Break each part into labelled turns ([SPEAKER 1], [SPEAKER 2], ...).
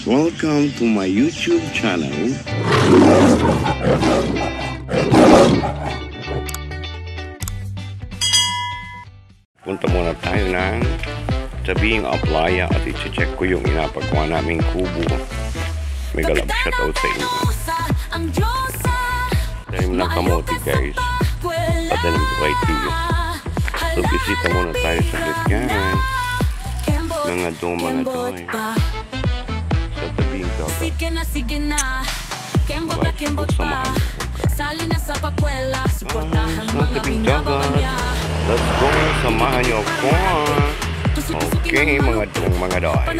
[SPEAKER 1] Welcome to my YouTube channel. Punta muna tayo ng tabing playa at i-check ko yung inapagawa naming kubo. Mega love shoutout sa inyo. Dahil mo ng kamote guys. Padalang buhay tiyo. So bisita muna tayo sa lityan. Mga doy. Sa tabing dagat. Bakit samahan mo ka? Sa tabing dagat. Let's go, samahan niyo ako. Okay, mga doy.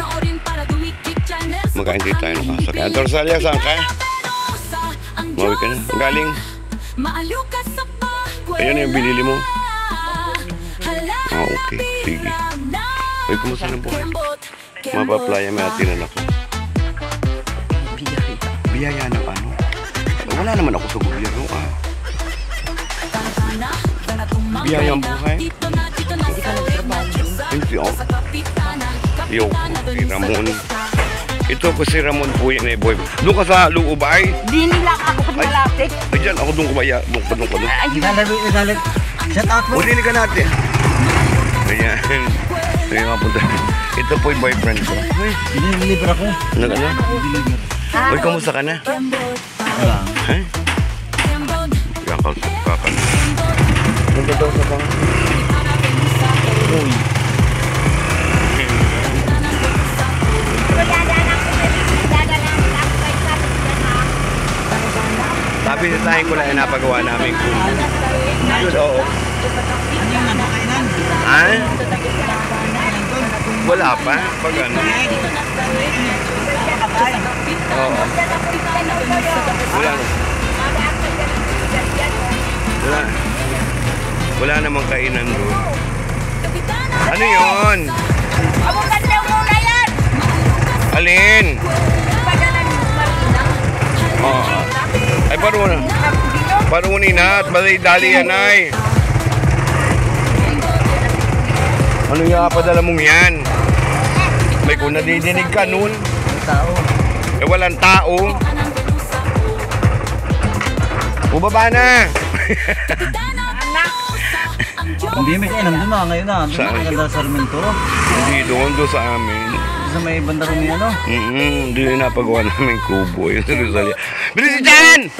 [SPEAKER 1] Magkaintay tayo nakasakay. Anton Salya, saan ka? Mawi ka na? Galing? Ayan na yung binili mo? Okay, sige. Uy, kumusta na buhay? Mapaplaya, may atinan ako. Biyaya ng ano? Wala naman ako sa gobyerno, Biyaya ang buhay? Hindi ako. Yo, si Ramon. Ito po si Ramon po yan boy. Doon ka sa loob ay?
[SPEAKER 2] Di nila ako malapit.
[SPEAKER 1] Ay dyan, ako doon kumaya. Doon ka doon.
[SPEAKER 3] Galit. Shout out mo.
[SPEAKER 1] Ulinig ka natin. Ayan. Ayan nga punta. Ito po yung boyfriend ko.
[SPEAKER 3] Uy, dinilibre ako.
[SPEAKER 1] Nag-ano? Uy, kamusta ka na?
[SPEAKER 3] Wala.
[SPEAKER 1] Ha? Kakal. Nandito daw sa bang? Uy. Sabi sa tayo ko na napagawa namin kung oo. Ha? Wala pa? Pag ano? Oo. Wala namang kainan doon. Ano yun? Alin? Oo. Ay, parang uninat. Dali yan ay. Ano yung padala mong yan? May kung nadidinig ka nun. Eh, walang tao. Bubaba na.
[SPEAKER 3] Hindi may kainan doon ngayon na. Doon maganda sa Sarmiento.
[SPEAKER 1] Hindi doon sa amin.
[SPEAKER 3] Sa may banda rin ano?
[SPEAKER 1] Hindi yung napagawa namin kubo. Yung sa Rosalia. Bilis dyan!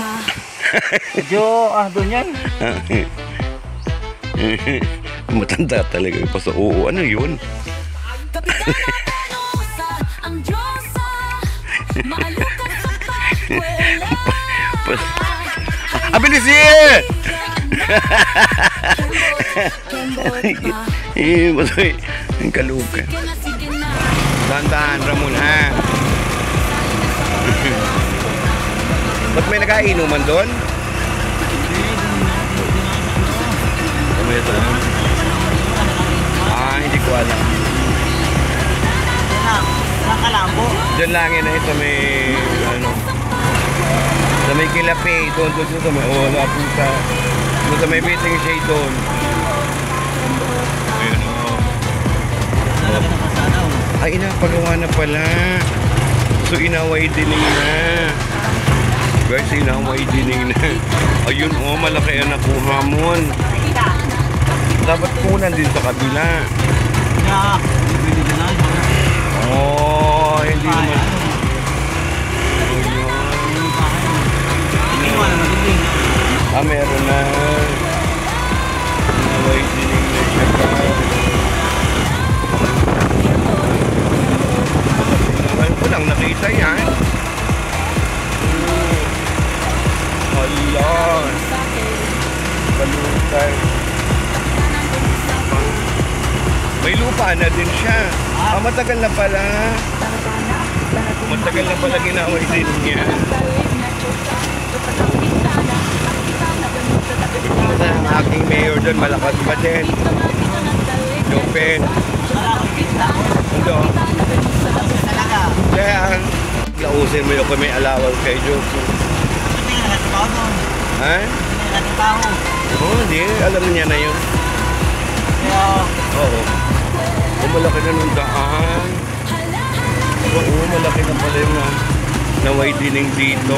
[SPEAKER 3] Medyo, doon yan.
[SPEAKER 1] Matanda talaga yung paso. Oo, ano yun? Bilis yan! Masoy, ang kaluka. Dahan-dahan, Ramon, ha? Ba't may nagkainuman doon? Hindi ko alam.
[SPEAKER 3] Nakalambo.
[SPEAKER 1] Diyan lang yun na ito may, sa may kilapi, doon sa may, wala po sa may biting shade doon. Ay, inapagawa na pala. So, inaway dining na. Guys, inaway dining na. Ayun, malaki ang nakuha mo. Dapat kunan din sa kabila. Hindi naman. Meron na. Inaway dining na siya. Walang nakita yan. Hala. Kalutay. May lupa na din siya. Matagal na pala. Matagal na pala ginaway din niya. Ito ang aking mayor doon. Malakas pa din. Open. Ito. Kaya, lausin mo yung kung may alawal kay Joko. Ha? Hindi. Alam niya na yun. Oo. Malaki na nung daan. Oo, malaki na pala yung Inaway dining dito.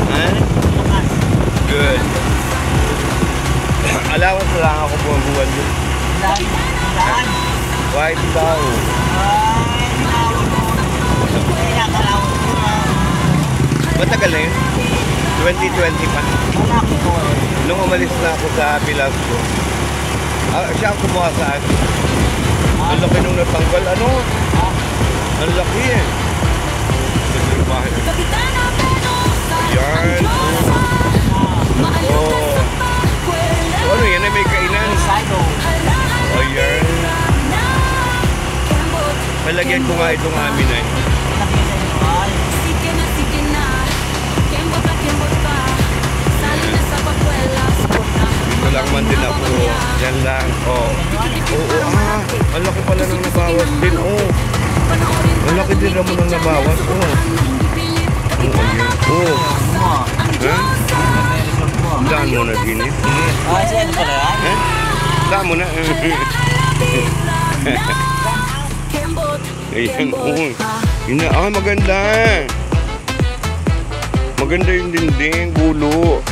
[SPEAKER 1] Ha? Good. Allowance lang ako buwan-buwan doon. White daw. Matagal na yun? 2020 pa. Nung umalis na ako sa Pilasco, siya ang kumuha sa akin. Ang laki nung natanggal. Ano? Ang laki eh. Ayan. Oh. Ano yan? May kainan. Ayan. Palagyan ko nga itong amin eh. Dito lang man din ako. Yan lang. Oh. Oo. Ang laki pala nang nabawas din. Oh. Ang laki din naman nang nabawas. Oh. Oh. Ha? Daan mo na din eh.
[SPEAKER 3] Ano pala yan?
[SPEAKER 1] Daan mo na. Ayan. Oh. Maganda. Maganda yung dinding. Gulo.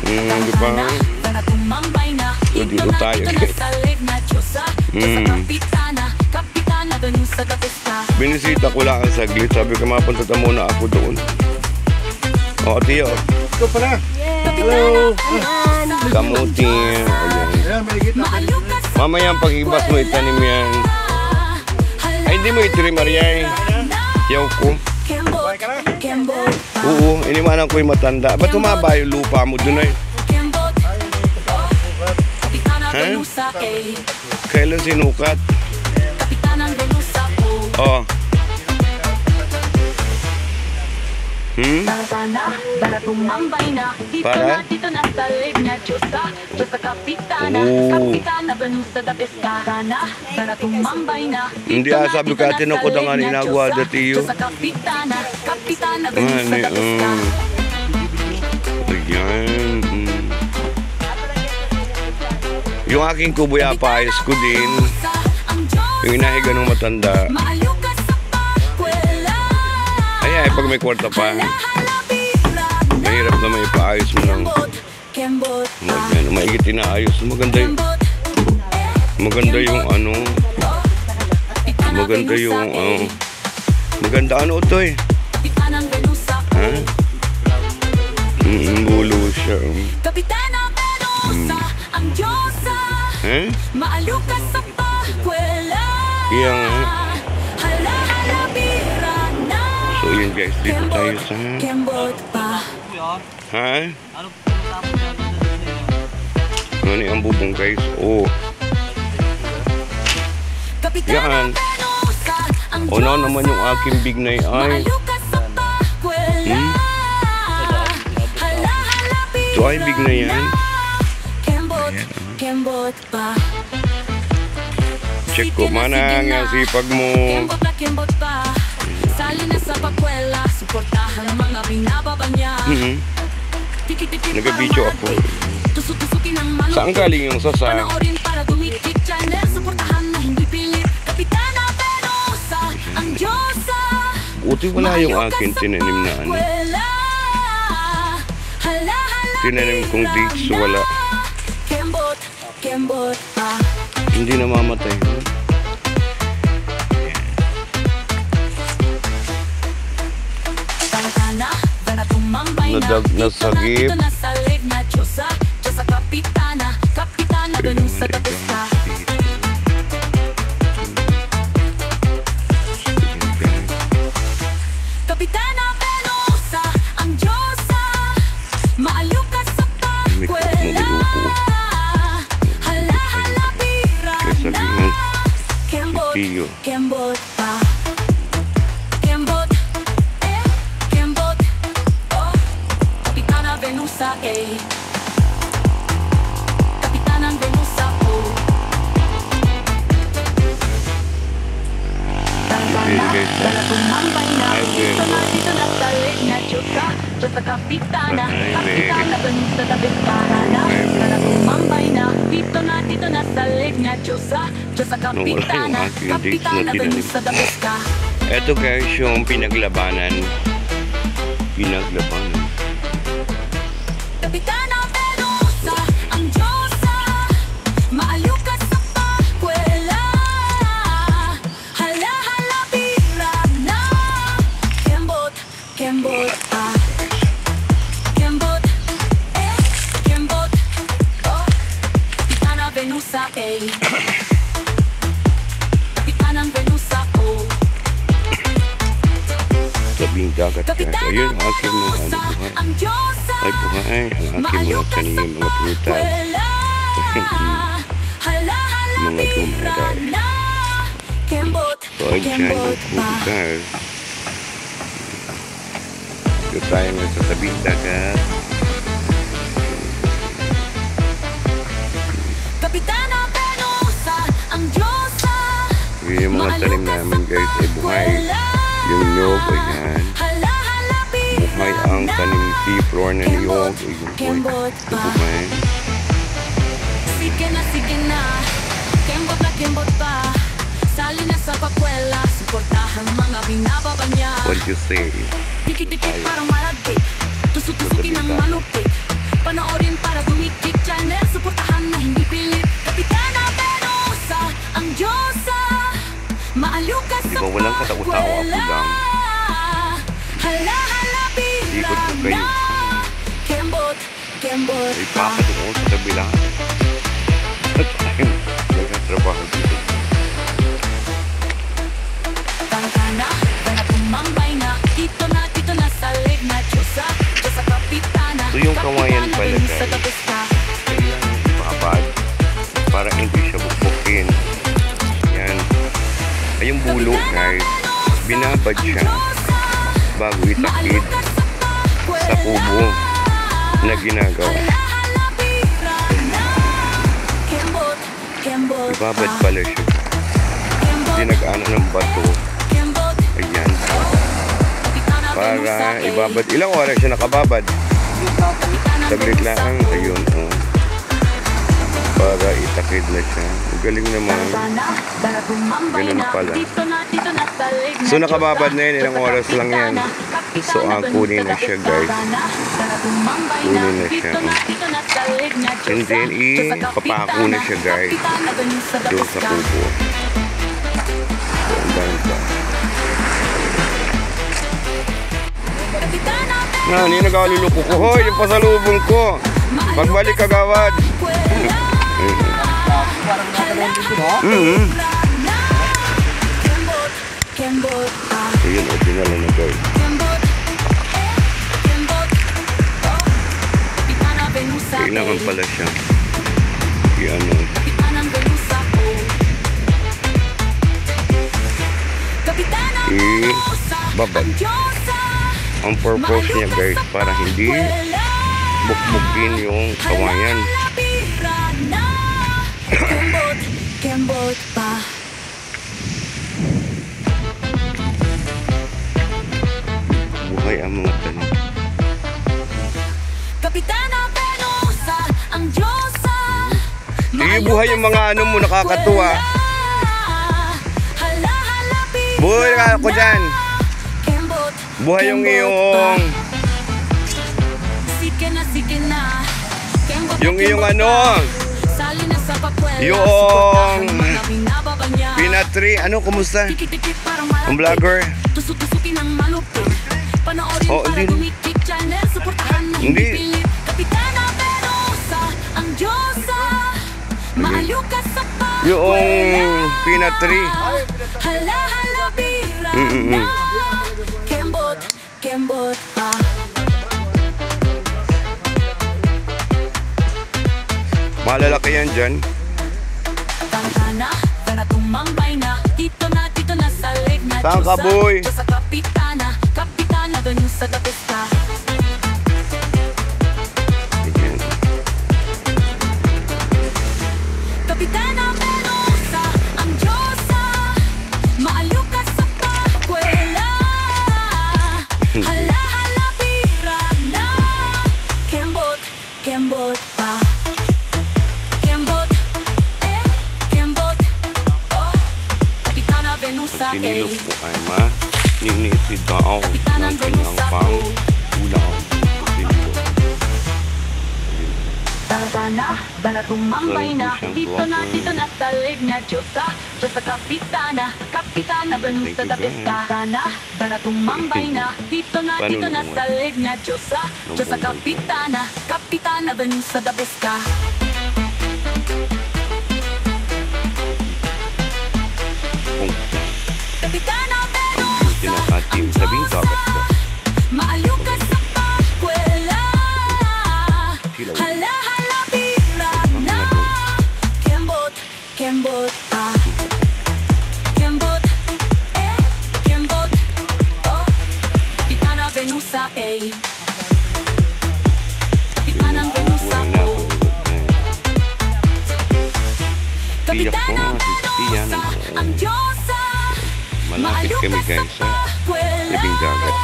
[SPEAKER 1] Di ba? So, dito tayo guys. Binisita ko lang ang saglit. Sabi ko mapunta muna ako doon. O, Tiyo. Ito pa na. Hello. Kamuti. Mamaya ang pag-ibas mo itanim yan. Ay, hindi mo itirim, Ariay. Yaw ko. Oo, iniwanan ko yung matanda. Ba't tumaba yung lupa mo dun ay? Ha? Kailan sinukat? Oh. Para? Hindi sabi ko tinukod ang inagawa dati yun. Ayan. Yung aking kubo yapayos ko din. Yung inahiga ng matanda. Ay, pag may kwarta pa. Mahirap na may paayos mo ng maigit inaayos. Maganda yung ano. Maganda yung maganda ano ito eh. Ha? Bulo siya. Ha? Kaya nga. So yun guys, dito tayo sa ha? Ano yung bubong guys? Oh. Yan. O na naman yung aking big na ay. So ay big na yan. Check ko mana ang sipag mo. Nag-video ako. Saan galing yung sasa? Uti wala yung akin tinanim na ano. Tinanim kong dates, wala. Hindi namamatay. Nasagip.
[SPEAKER 4] Kapitana Venusa, ang Diyosa, maaliw ka sa pagkwela. Hala, hala, bira na. Kembot, kembot pa. Kembot, kembot. Oh, Kapitana Venusa, Kapitana Venusa, oh. Tala tumambay na, dito na talig na Diyosa. Diyosa Kapitana, Kapitana Venusa, Kapitana na. Tala tumambay na, dito na
[SPEAKER 1] Nawala yung aking dates na tinanim.
[SPEAKER 4] Venusa da Pesca.
[SPEAKER 1] Eto guys, yung pinaglabanan. Pinaglabanan.
[SPEAKER 4] Kapitana Venusa, ang Diyosa, maaliw ka sa pagkwela. Hala, hala, bira na. Kembot, kembot, kembot, kembot, oh. Kapitana Venusa, Kapitanang Venusa, oh.
[SPEAKER 1] Sabing dagat guys. Ayun, ang aking mga ano, buhay.
[SPEAKER 4] ang Diyosa,
[SPEAKER 1] Ay buhay, ang aking mga tanim, mga prutas. Mga dumaday. So ay dyan yung food guys. Ito tayo nga sa sabing dagat.
[SPEAKER 4] Kapitana Venusa, ang Diyosa,
[SPEAKER 1] Yun yung mga tanim namin guys ay buhay. Yung nyog, ayan. Buhay ang tanim floor na niyog. Ayun po, buhay.
[SPEAKER 4] Sige na, kembot pa. Sali na sa pakwela, suportahan mga binababa niya.
[SPEAKER 1] What do you say?
[SPEAKER 4] Dikit-dikit parang malagkit, tusuk-tusukin ng malupit. Panoorin para dumikit, channel, suportahan na hindi pilit. Kapitana Venusa, ang Diyosa, maaliw ka sa
[SPEAKER 1] Di ba walang katakot-takot, ako lang.
[SPEAKER 4] Hala, hala,
[SPEAKER 1] Ikot ko kayo.
[SPEAKER 4] Kembot, kembot
[SPEAKER 1] Ay papatungo sa kabila. At ayun, nagkatrabaho dito.
[SPEAKER 4] Tangkana, gana tumambay na. Dito na sa leg na Diyosa, Diyosa Kapitana.
[SPEAKER 1] So yung kawayan pala
[SPEAKER 4] Venusa
[SPEAKER 1] guys,
[SPEAKER 4] da Pesca.
[SPEAKER 1] kailangan ipabad para hindi siya bukbukin. Yan. Ay yung bulo guys, binabad siya bago itakid sa kubo na ginagawa. Ibabad pala siya. Dinag-ano ng bato. Ayan. Para ibabad. Ilang oras siya nakababad? Saglit lang. Ayun. Oh. Para itakid na siya. Galing naman. Ganun pala. So nakababad na yun. Ilang oras lang yan. So kunin na siya guys. Kunin na siya. And then ipapako na siya guys. Doon sa kubo. So ang ganda. Yan, yung nagaluluko ko. Hoy, yung pasalubong ko. Pagbalik kagawad. Ayun, dinala na guys. Kailangan pala siya. I-ano. I-babad. Ang purpose niya guys, para hindi bukbukin yung kawayan.
[SPEAKER 4] Kembot pa.
[SPEAKER 1] Buhay ang mga tanim.
[SPEAKER 4] Kapitana Venusa, ang Diyosa.
[SPEAKER 1] Buhay yung mga ano mo, nakakatuwa. Buhay ka ako dyan. Buhay yung iyong yung iyong ano, yung Pinatri, ano, kumusta? Ang vlogger? Oh, hindi. Hindi. Yung Pinatri.
[SPEAKER 4] Kembot pa.
[SPEAKER 1] Malalaki yan dyan.
[SPEAKER 4] Tangkana, gana tumambay na. Dito na sa leg na
[SPEAKER 1] Saan ka, boy?
[SPEAKER 4] Diyosa Kapitana, Kapitana Venusa da Pesca.
[SPEAKER 1] Ayan.
[SPEAKER 4] Kapitana Venusa, ang Diyosa, maaliw ka sa pagkwela. Hala, hala, bira na. Kembot pa. Kembot,
[SPEAKER 1] Sinilo po ay maninisi daw ng kanyang pang-ulam. Sinilo.
[SPEAKER 4] Tara-tana, bala tumambay na. Dito na sa leg na Diyosa. Diyos sa kapitana, kapitana banus sa dapista. Tana, bala tumambay na. Dito na sa leg na Diyosa. Diyos sa kapitana, kapitana banus sa dapista. Kapitana Venus sa Diyosa. Maaliw ka sa pakwela. Hala-hala bira na. Kembot pa. Kembot, kembot, oh. Kapitana Venusa, Kapitana Venusa, oh. Kapitana Venusa, ang Diyosa.
[SPEAKER 1] Malapit kami guys sa Libing Dagat.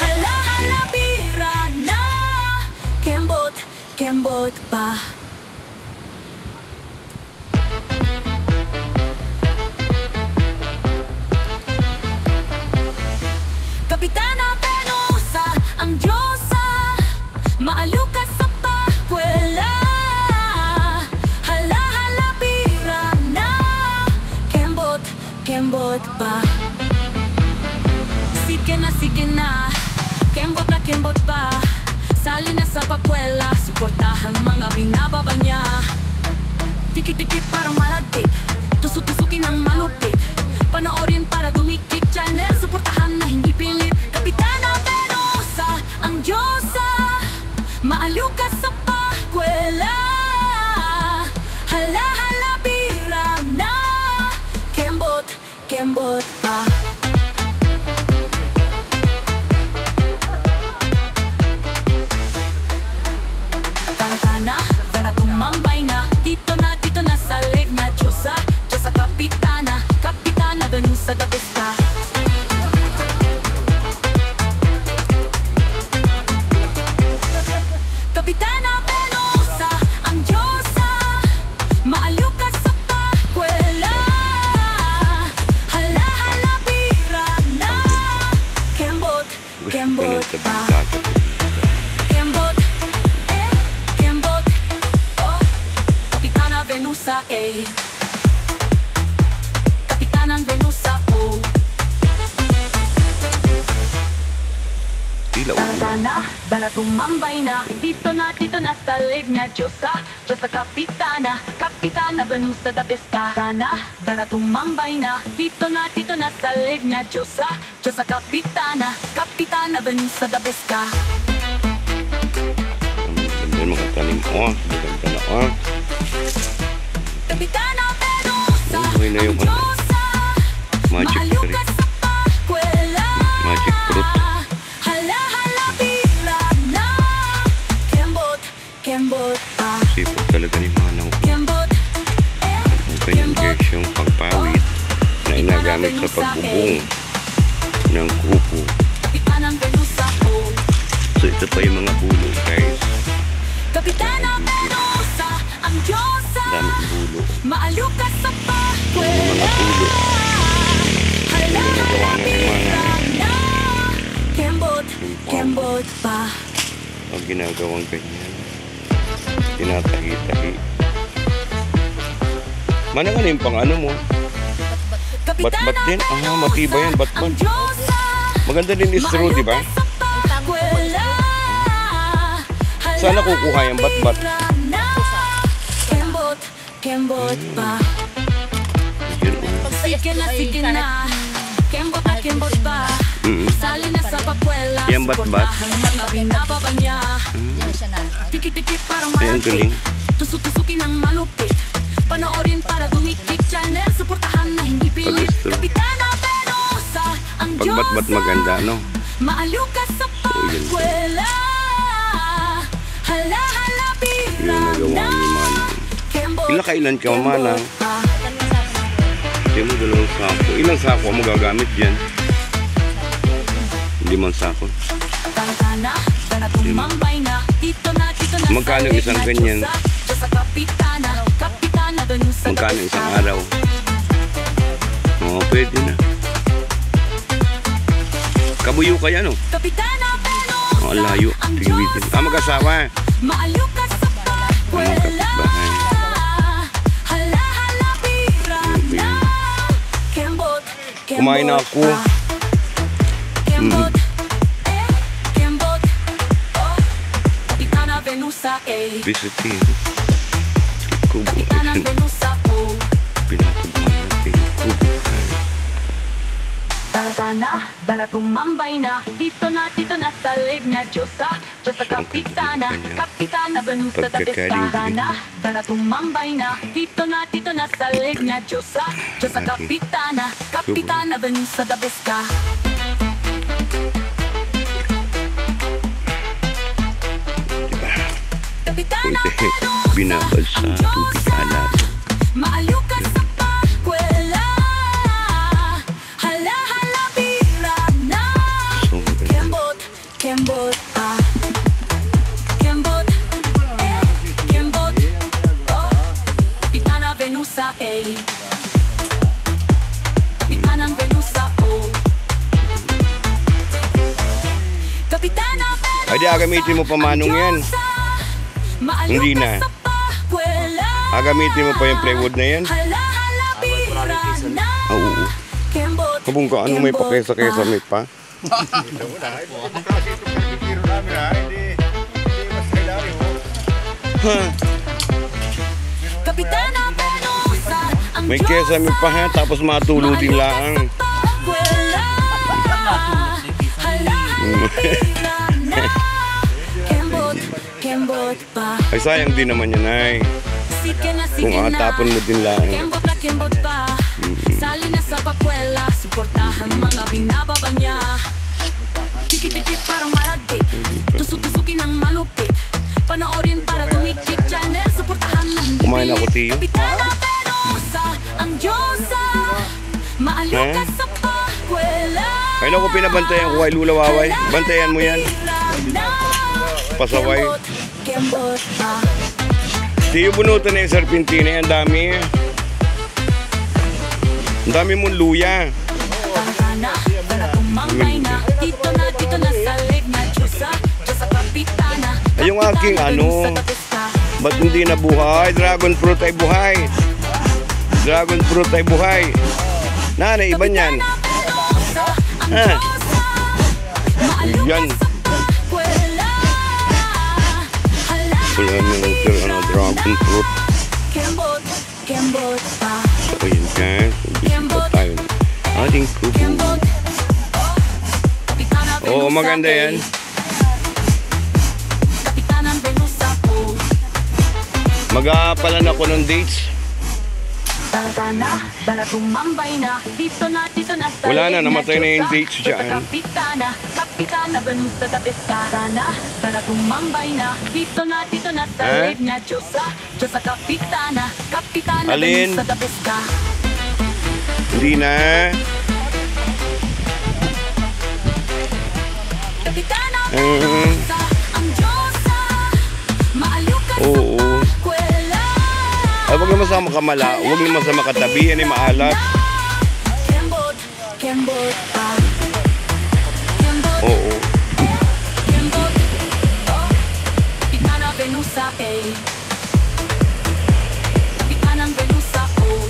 [SPEAKER 4] Hala-hala bira na. Kembot pa. Kapitana Venusa, ang Diyosa. Maaliw ka sa pakwela. Hala-hala bira na. Kembot pa. Sige na, kembot pa. Sali na sa pakwela, suportahan mga binababa niya. Tikit-tikit parang malagkit, tusuk-tusukin ang malupit. Panoorin para dumikit, channel, suportahan na hindi pilit. Kapitana Venusa, ang Diyosa. Maaliw ka sa pakwela. Hala-hala bira na. Kembot pa. Tara-tana, tara tumambay na. Dito na sa leg na Diyosa. Diyos sa kapitana, kapitana Venusa da Pesta. Kapitana Venusa, ang Diyosa. Maaliw ka sa pakwela. Hala-hala bira na. Kembot pa. Kembot, oh. Kapitana Venusa, Kapitanan Venusa, oh. Tara-tana, bala tumambay na. Dito na sa leg na Diyosa. Diyos sa kapitana, kapitana Venusa da Pesta. Tana, bala tumambay na. Dito na sa leg na Diyosa. Diyos sa kapitana, kapitana Venusa da Pesta.
[SPEAKER 1] Ang mga tanim ko, maganda na ko.
[SPEAKER 4] Kapitana Venusa,
[SPEAKER 1] Okay na yung
[SPEAKER 4] ang Diyosa.
[SPEAKER 1] magic
[SPEAKER 4] Maaliw
[SPEAKER 1] tree.
[SPEAKER 4] ka sa pakwela.
[SPEAKER 1] Magic fruit.
[SPEAKER 4] Hala-hala bira na. Kembot pa.
[SPEAKER 1] Sipot talaga ni Manaw.
[SPEAKER 4] Kembot,
[SPEAKER 1] Ang kanyang guys yung pagpawid na inagamit sa pagbubong ng kupo.
[SPEAKER 4] Kapitana Venusa, oh.
[SPEAKER 1] So ito pa yung mga bulo guys.
[SPEAKER 4] Kapitana Venusa, ang Diyosa.
[SPEAKER 1] Daming bulo.
[SPEAKER 4] Maaliw ka sa pakwela.
[SPEAKER 1] Mga bulo.
[SPEAKER 4] Hala-hala bira na. Kembot pa.
[SPEAKER 1] Ang ginagawang ganyan. Tinatahi-tahi. Manang ano yung pang ano mo? Bat-bat din? Ah, matibay yan, bat-bat. Maganda din is true, di ba? Saan nakukuha yung bat-bat?
[SPEAKER 4] Kembot pa.
[SPEAKER 1] Yun, oh.
[SPEAKER 4] Sige na. Kembot pa. Sali na sa pakwela.
[SPEAKER 1] Yung bat-bat?
[SPEAKER 4] Mga binababa niya. Tikit-tikit parang
[SPEAKER 1] Ay, ang galing.
[SPEAKER 4] Tusuk-tusukin ang malupit. Panoorin para dumikit, channel, suportahan na hindi pilit. Kapitana Venusa, ang Diyosa.
[SPEAKER 1] Pag bat-bat maganda, no?
[SPEAKER 4] Maaliw ka sa pakwela. Hala-hala bira
[SPEAKER 1] Yung nagawa ni Manang. Ilang kailan ka, Manang? Hindi mo dalawang sako. Ilang sako mo gagamit dyan? 5 sako. Magkano isang ganyan? Magkano isang araw? Oo, pwede na. Kabuyo kaya, no?
[SPEAKER 4] Kapitana Venosa,
[SPEAKER 1] Oh, ang layo.
[SPEAKER 4] ang
[SPEAKER 1] Tingwitin.
[SPEAKER 4] Diyosa.
[SPEAKER 1] Magkasawa.
[SPEAKER 4] Maaliw ka sa pakwela. Hala, hala, bira na. Kembot,
[SPEAKER 1] Kumain na ako.
[SPEAKER 4] Kembot, Kembot, oh. Kapitana Venosa,
[SPEAKER 1] Visiting. Kubo.
[SPEAKER 4] Kapitana Venosa, oh.
[SPEAKER 1] Pinapagawa natin. Kubo.
[SPEAKER 4] Taratana, bala tumambay na. Dito na sa leg na Diyosa. Diyosa Kapitana, Kapitana Venosa, Taratana, bala tumambay na. Dito na sa leg na Diyosa. Diyosa Kapitana, Kapitana Venosa, Tabeska. Kapitana Venosa,
[SPEAKER 1] Binabad sa
[SPEAKER 4] ang
[SPEAKER 1] tubig
[SPEAKER 4] Diyosa.
[SPEAKER 1] alat.
[SPEAKER 4] Maaliw ka sa pakwela. Hala, hala, bira na. Kembot, Kembot, ah. Kembot, Kembot, oh. Kapitana Venosa, Kapitana Venosa, oh. Kapitana Venosa,
[SPEAKER 1] Ay, di agamitin mo pa manong yan. Hindi na. Agamitin mo pa yung plywood na yan. Oo. Kabung ka, ano may pakesa-kesa may pa?
[SPEAKER 4] Kapitana Venosa, ang
[SPEAKER 1] May kesa may pa ha, tapos matulo din lang.
[SPEAKER 4] Kembot pa.
[SPEAKER 1] Ay, sayang din naman yan ay.
[SPEAKER 4] Sige na, sige
[SPEAKER 1] Kung
[SPEAKER 4] na.
[SPEAKER 1] atapon mo din lang.
[SPEAKER 4] Kembot pa. Sali na sa pakwela. Suportahan mga binababa niya. Tikit-tikit parang malagkit. Tusuk-tusukin ang malupit. Panoorin para tumikit. Channel, suportahan ng hindi.
[SPEAKER 1] Kumain ako, Tiyo.
[SPEAKER 4] Kapitana Venosa, ang Diyosa. Maaliw ka sa pakwela.
[SPEAKER 1] Ay, naku, pinabantayan ko kay Lula Waway. Bantayan mo yan. Pasaway.
[SPEAKER 4] Kembot pa.
[SPEAKER 1] Tiyo, bunutan na yung serpentina. Ang dami. Ang dami mong luya.
[SPEAKER 4] Taratana, bala tumambay na. Dito na sa leg na Diyosa. Diyosa Kapitana.
[SPEAKER 1] Ay, yung aking ano. Ba't hindi na buhay? Dragon fruit ay buhay. Dragon fruit ay buhay. Nanay, iba niyan. Ah. Yan. Wala nang ano, dragon fruit.
[SPEAKER 4] Kembot, Kembot pa.
[SPEAKER 1] So, yun guys. Bisita tayo. Ating kubo.
[SPEAKER 4] Kembot. Kapitana
[SPEAKER 1] Oo,
[SPEAKER 4] Venosa,
[SPEAKER 1] maganda yan.
[SPEAKER 4] Kapitana Venosa, oh.
[SPEAKER 1] Mag-aapalan ako ng dates.
[SPEAKER 4] Taratana, bala tumambay na. Dito na sa
[SPEAKER 1] Wala na,
[SPEAKER 4] leg
[SPEAKER 1] namatay na yung
[SPEAKER 4] Diyosa.
[SPEAKER 1] dates dyan.
[SPEAKER 4] Kapitana, Kapitana Venosa, Tatarana, bala tumambay na. Dito na sa
[SPEAKER 1] Eh?
[SPEAKER 4] leg na Diyosa. Diyosa Kapitana, Kapitana
[SPEAKER 1] Alin?
[SPEAKER 4] Venosa, Tabeska.
[SPEAKER 1] Hindi na.
[SPEAKER 4] Kapitana Venosa, ang Diyosa. Maaliw ka sa
[SPEAKER 1] Oo.
[SPEAKER 4] pakwela.
[SPEAKER 1] Ay, huwag naman sa makamala. Huwag naman sa makatabi. Yan ay maalat.
[SPEAKER 4] Kembot, Kembot pa. Kembot,
[SPEAKER 1] Oo.
[SPEAKER 4] Kembot, oh. Kapitana Venosa, Kapitana Venosa, oh.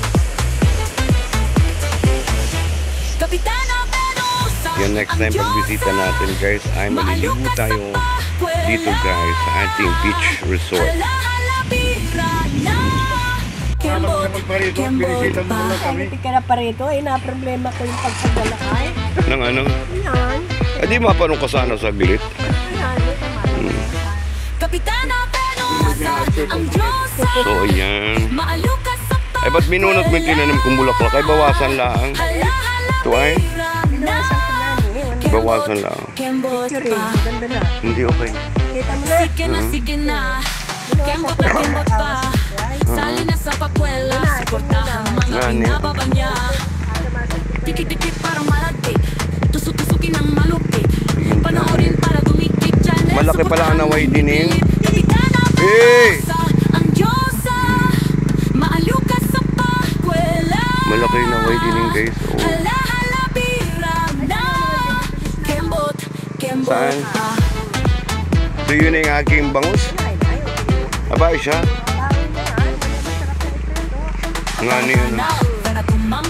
[SPEAKER 4] Kapitana Venosa,
[SPEAKER 1] Yan next time pagbisita natin guys ay maliligo tayo dito guys sa ating beach resort.
[SPEAKER 4] Hala, hala, bira na. Kembot, Kembot pa.
[SPEAKER 2] Hindi ka na pa rito, na-problema ko yung pagsagalakay.
[SPEAKER 1] Nang ano?
[SPEAKER 2] Yan.
[SPEAKER 1] Ay, di mapanong ka sana sa bilit.
[SPEAKER 4] Kapitana Venosa, ang Diyosa.
[SPEAKER 1] So, ayan.
[SPEAKER 4] Maaliw ka sa
[SPEAKER 1] Ay, ba't minunot mo yung tinanim kong bulaklak? Ay, bawasan lang. Ito ay, bawasan lang.
[SPEAKER 4] Kembot
[SPEAKER 2] Picture
[SPEAKER 4] pa.
[SPEAKER 2] ganda na.
[SPEAKER 1] Hindi okay.
[SPEAKER 2] Kita mo na.
[SPEAKER 4] Sige na, sige na. Kembot na, kembot pa. Sali na sa pakwela. Suportahan mga
[SPEAKER 1] Gani.
[SPEAKER 4] binababa niya. Tikit-tikit parang malagkit. Tusuk-tusukin ang malupit. Panoorin para dumikit. Channel,
[SPEAKER 1] Malaki pala ang naway din eh.
[SPEAKER 4] Kapitana
[SPEAKER 1] Eh!
[SPEAKER 4] Venosa, ang Diyosa. Maaliw ka sa pakwela.
[SPEAKER 1] Malaki malaki na white dining guys. Oh.
[SPEAKER 4] Hala, hala, bira na. Kembot, kembot
[SPEAKER 1] Saan?
[SPEAKER 4] pa.
[SPEAKER 1] So yun na yung aking bangus. Aba siya. Nga niyo.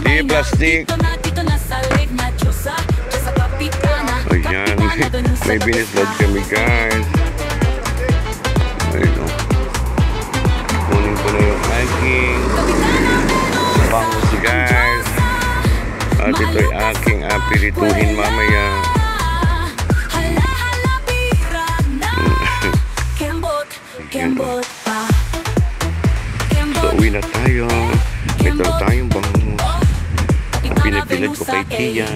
[SPEAKER 1] Di plastic. Ayan. May binislad kami guys. Ayun o. Kunin ko na yung aking bangus guys. At ito'y aking apirituhin mamaya.
[SPEAKER 4] Kembot pa.
[SPEAKER 1] So uwi na tayo. May talo tayong bangus. Ang pinipilit ko kay Tia.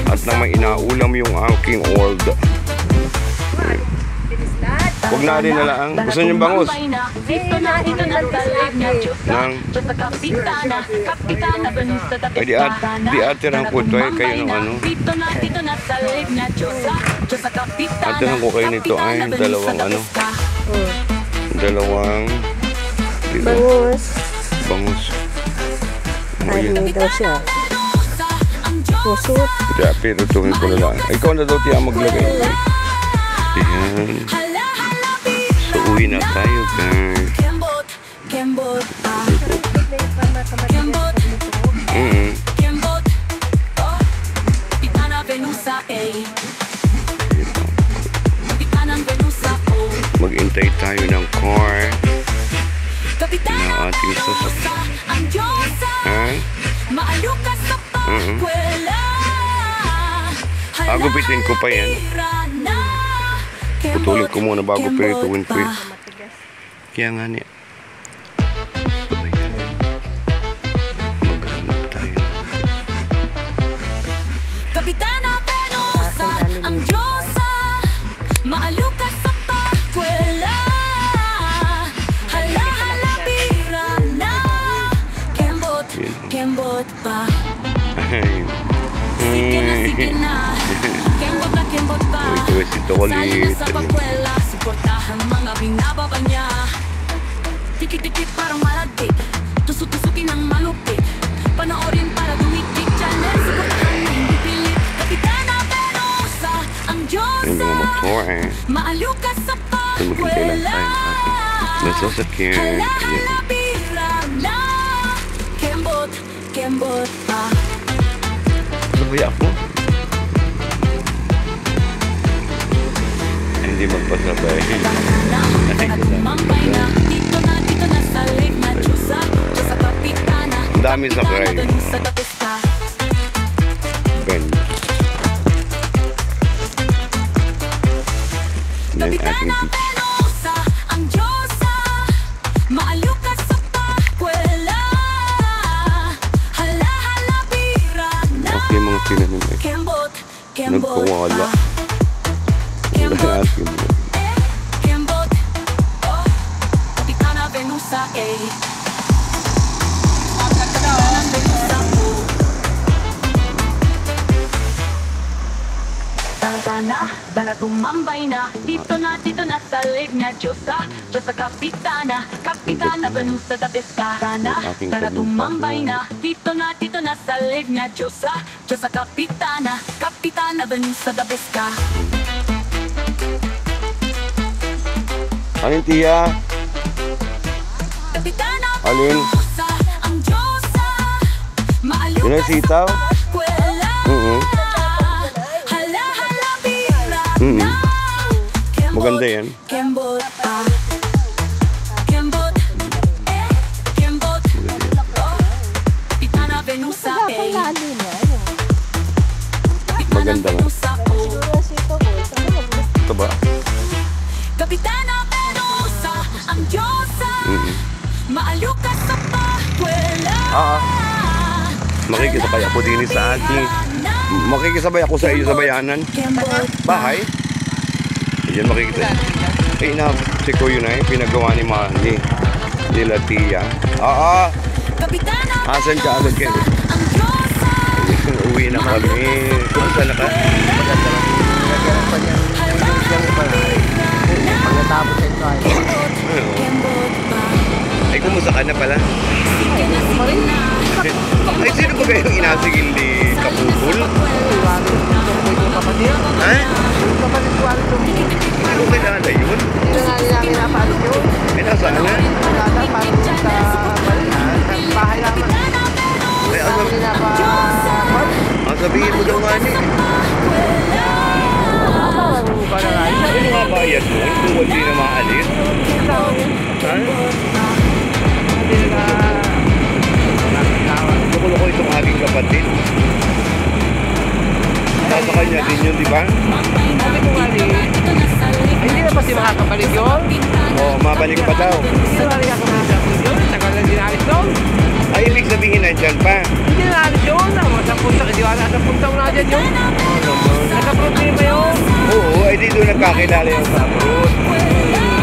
[SPEAKER 1] At naman inaulam yung aking old. Huwag na rin na lang. Gusto niyong bangus? Nang? Ay di atirang po ito. Kayo ng ano? Atirang ko kayo nito ay dalawang ano? Dalawang
[SPEAKER 2] Bangus.
[SPEAKER 1] bangus.
[SPEAKER 2] Ay, may daw siya. Pusot.
[SPEAKER 1] Kaya pero tungin ko na lang. Ikaw na daw tiya maglagay. Ayan. So uwi na tayo guys.
[SPEAKER 4] Kembot, kembot pa. Kembot, kembot. Oh, Pitana Venusa A. Pitana Venusa O.
[SPEAKER 1] Mag-intay tayo ng car
[SPEAKER 4] Kapitana
[SPEAKER 1] na ating
[SPEAKER 4] Venusa,
[SPEAKER 1] sasakyan.
[SPEAKER 4] ang Diyosa.
[SPEAKER 1] Ha?
[SPEAKER 4] Maalukas sa pagkwela.
[SPEAKER 1] Agupitin ko pa yan. Putulin ko muna bago pirituin ko. Kaya nga niya. So ayan. Maghanap tayo.
[SPEAKER 4] Kapitana Venusa, ang Diyosa. Maalukas sa pagkwela. Hala, hala, bira na. Kembot, kembot pa.
[SPEAKER 1] Ay.
[SPEAKER 4] Sige na, sige na. Kembot na, kembot pa.
[SPEAKER 1] Ito si Toli.
[SPEAKER 4] Sali na sa pagkwela. Suportahan mga binababa niya. Tikit-tikit parang malagkit. Tusuk-tusukin ang malupit. Panoorin para dumikik. Channel, suportahan na hindi pilit. Kapitana Venusa, ang
[SPEAKER 1] Yung mga
[SPEAKER 4] Diyosa.
[SPEAKER 1] motor eh.
[SPEAKER 4] Maalukas sa
[SPEAKER 1] So maghintay lang
[SPEAKER 4] pagkwela.
[SPEAKER 1] tayo. Nasasakyan.
[SPEAKER 4] Hala,
[SPEAKER 1] Ayan.
[SPEAKER 4] hala, bira na. Kembot, kembot pa.
[SPEAKER 1] Sabay ako. Ay, hindi magpasabay.
[SPEAKER 4] Mambay na, dito na sa lake na Diyosa. Diyosa Kapitana.
[SPEAKER 1] Ang dami sakay.
[SPEAKER 4] Sa Baptista.
[SPEAKER 1] Ben. Yan ating
[SPEAKER 4] Kapitana
[SPEAKER 1] teacher.
[SPEAKER 4] Venusa, ang Diyosa. Maalukas sa pagkwela. Hala, hala, bira na.
[SPEAKER 1] Okay, mga tinanim eh.
[SPEAKER 4] Kembot, kembot
[SPEAKER 1] Nagkawala.
[SPEAKER 4] pa. Kembot,
[SPEAKER 1] Ating mga.
[SPEAKER 4] kembot. Oh, Kapitana Venusa, eh. Kapitana Venusa, oh. Tantana, bala tumambay na. Dito na sa lake na Diyosa. Diyosa Kapitana, Kapitana Venusa da Pescara.
[SPEAKER 1] Aking
[SPEAKER 4] Bala
[SPEAKER 1] tanong
[SPEAKER 4] tumambay
[SPEAKER 1] pa.
[SPEAKER 4] na. Dito na sa lake na Diyosa. Diyosa Kapitana, Kapitana Venusa da Pescara.
[SPEAKER 1] Alin, Tia?
[SPEAKER 4] Kapitana
[SPEAKER 1] Alin?
[SPEAKER 4] Venusa, ang Diyosa.
[SPEAKER 1] Yun
[SPEAKER 4] Maalukas
[SPEAKER 1] ang sitaw?
[SPEAKER 4] sa pagkwela. Hala, hala, bira na. Kembot,
[SPEAKER 1] Maganda yan.
[SPEAKER 4] Kembot pa. Kembot, kembot. Oh, Kapitana Venusa, eh.
[SPEAKER 2] Lalo na.
[SPEAKER 4] Kapitana
[SPEAKER 1] Maganda nga.
[SPEAKER 4] Venusa, oh.
[SPEAKER 1] Ito ba?
[SPEAKER 4] Kapitana Venusa, ang Diyosa. Maalukas sa pagkwela.
[SPEAKER 1] Makikisabay ako din sa ating. Makikisabay ako sa iyo sa bayanan.
[SPEAKER 4] Kembot,
[SPEAKER 1] Bahay. Ayan makikisabay. Eh, si Kuya na pinagawa ni Manny. Nila Tia.
[SPEAKER 4] Kapitana
[SPEAKER 1] Asan ka agad kayo?
[SPEAKER 4] ang Diyosa.
[SPEAKER 1] Uwi na kami. Kumusta na ka?
[SPEAKER 3] Maganda lang. Nagkaroon pa niyan. Nagkaroon pa na. Pagkatapos ito ay.
[SPEAKER 4] Kembot pa.
[SPEAKER 1] Ay, kumusta ka na pala?
[SPEAKER 4] Sige
[SPEAKER 1] sabihin ni Kaputol? Ha? Hindi ko kilala yun. Eh, nasaan na? Eh, ang sabihin mo daw nga ni. Ano nga bayad mo kung hindi na maalis? Ha? Nakulo ko itong aking kapatid. Sa kanya din yun, di ba?
[SPEAKER 5] Sabi ko nga hindi na kasi makakabalik yun.
[SPEAKER 1] Oo, mabalik pa daw.
[SPEAKER 5] Hindi na makakabalik yun. Tagal na dinalis doon.
[SPEAKER 1] Ay, ibig sabihin nandyan pa.
[SPEAKER 5] Hindi na alis yun. Sa punta, di ba? Nasa punta mo na dyan yun. Nasa problema yun.
[SPEAKER 1] Oo, ay dito nagkakilala yung kapatid.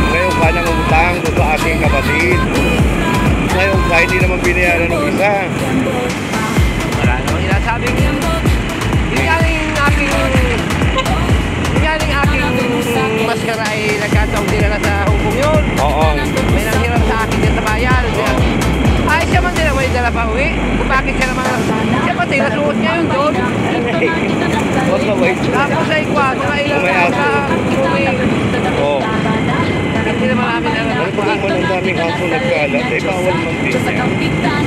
[SPEAKER 1] Ngayon ka nang utang doon sa aking kapatid. Ngayon ka, hindi naman binayaran ng isa.
[SPEAKER 5] Wala naman inasabing yun. Yung aking maskara ay nagkataong dinala sa Hong Kong yun.
[SPEAKER 1] Oo.
[SPEAKER 5] May nanghiram sa akin din sa bayan. Ay, siya man din naman yung dala pa uwi. Kung bakit siya naman, siya pati nasuot niya yun doon.
[SPEAKER 1] Basta wait.
[SPEAKER 5] Tapos ay kwarto na ilang sa umuwi.
[SPEAKER 1] Oo.
[SPEAKER 5] Hindi naman namin alam.
[SPEAKER 1] Ano pa naman ang daming aso nagkalat? Ay, bawal man din yan.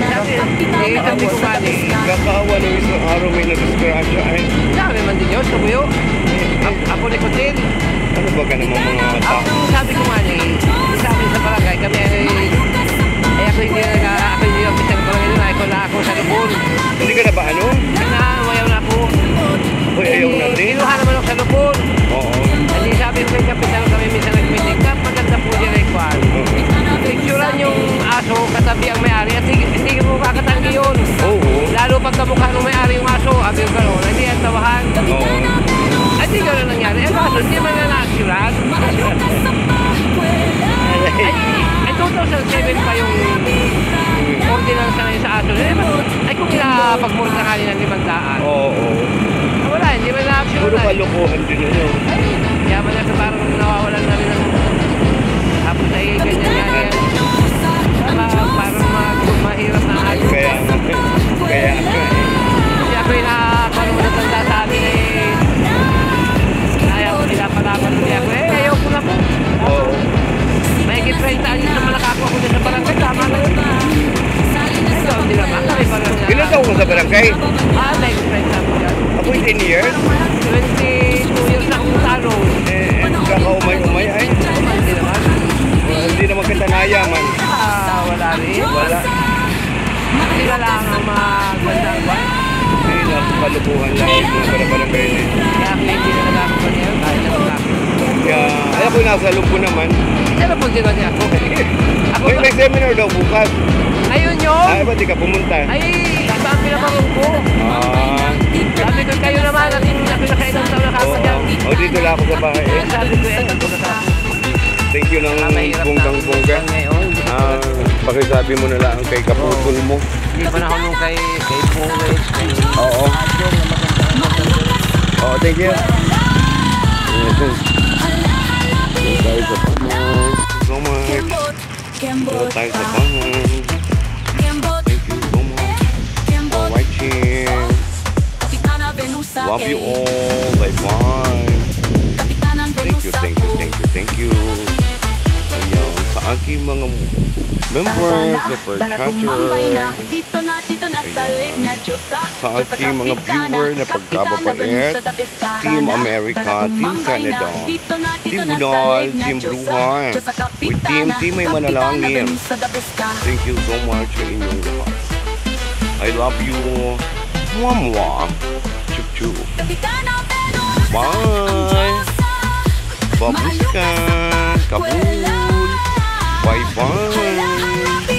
[SPEAKER 5] Eh, sabi ko man eh.
[SPEAKER 1] Kakaawa ng isang araw may nadiskrasya ay.
[SPEAKER 5] Sabi man din yun, sabi yun. Ako ni Kutin.
[SPEAKER 1] Ano ba ka naman mga tao?
[SPEAKER 5] Sabi ko man eh, sa amin sa barangay, kami ay ako hindi ang pisang barangay nila, ako na ako sa lubon.
[SPEAKER 1] Hindi ka na ba ano?
[SPEAKER 5] Ayaw na ako.
[SPEAKER 1] Uy, ayaw na din.
[SPEAKER 5] Kinuha naman ako sa lubon.
[SPEAKER 1] Oo.
[SPEAKER 5] Hindi sabi ko kay kapitan kami minsan nag-meeting ka, maganda po dyan ay kwan. Picturean yung aso, katabi ang may-ari, at hindi mo kakatanggi yun.
[SPEAKER 1] Oo.
[SPEAKER 5] Lalo pag kamukha ng may-ari yung aso, abi yung gano'n, hindi yan tawahan.
[SPEAKER 1] Oo.
[SPEAKER 5] At hindi gano'n nangyari. Eh, kaso, hindi man na na-assuran. Ay, 2007 pa yung ordinance na yun sa aso. Ay, kung kinapagmulta nga rin ng 500.
[SPEAKER 1] Oo.
[SPEAKER 5] Wala, hindi man na-assuran.
[SPEAKER 1] Puro kalukuhan din yun.
[SPEAKER 5] Kaya man na parang nawawalan na rin ng... Tapos ay ganyan yan. Parang mahirap na ayos.
[SPEAKER 1] Kaya
[SPEAKER 5] Kasi ako yung parang natanda sa amin ayaw ko nila palaban ulit ako. Ayaw ko na po.
[SPEAKER 1] Oo.
[SPEAKER 5] May higit 30 anos na malakako ako dyan sa barangay. Tama na yun. Ikaw, hindi naman.
[SPEAKER 1] Ilan taon ka sa barangay?
[SPEAKER 5] May higit 30 ako yan.
[SPEAKER 1] Ako 10 years.
[SPEAKER 5] 22 years na akong talo.
[SPEAKER 1] Kakaumay-umay ay.
[SPEAKER 5] Hindi naman.
[SPEAKER 1] Hindi naman kita nayaman.
[SPEAKER 5] Wala rin.
[SPEAKER 1] Wala.
[SPEAKER 5] Sila lang ang magandang ba?
[SPEAKER 1] Ay, nakalukuhan lang ito para barangay na ito.
[SPEAKER 5] Kaya ako hindi na nagkakot pa niya. Kahit na nagkakot.
[SPEAKER 1] Kaya, ay ako nasa lungko naman.
[SPEAKER 5] Sino po sila niya ako? Ako
[SPEAKER 1] May seminar daw bukas.
[SPEAKER 5] Ayun yun.
[SPEAKER 1] Ay, ba't di ka pumunta?
[SPEAKER 5] Ay, iba ang pinamarong ko. Sabi ko kayo naman, at pinakailang taon na kapag yan.
[SPEAKER 1] O, dito lang ako sa bahay.
[SPEAKER 5] Sabi ko yan, ako na sa
[SPEAKER 1] Thank you ng bonggang-bongga. Pakisabi mo na lang kay Kaputol mo.
[SPEAKER 5] Hindi pa na ako nung kay Pungwit.
[SPEAKER 1] Oo. Oo, thank you. Tayo sa pamang. So much. Tayo sa pamang. Thank you so much for watching. Love you all. Bye-bye. Thank you. Ayan, sa aking mga members, super catcher. Sa aking mga viewer na pagkababait, Team America, Team Canada, Team Bunal, Team Bruhan, with Team May Manalangin. Thank you so much sa inyong lahat. I love you. Mwah-mwah. Chup-chup. Bye. Babushka. Kabul. Bye-bye.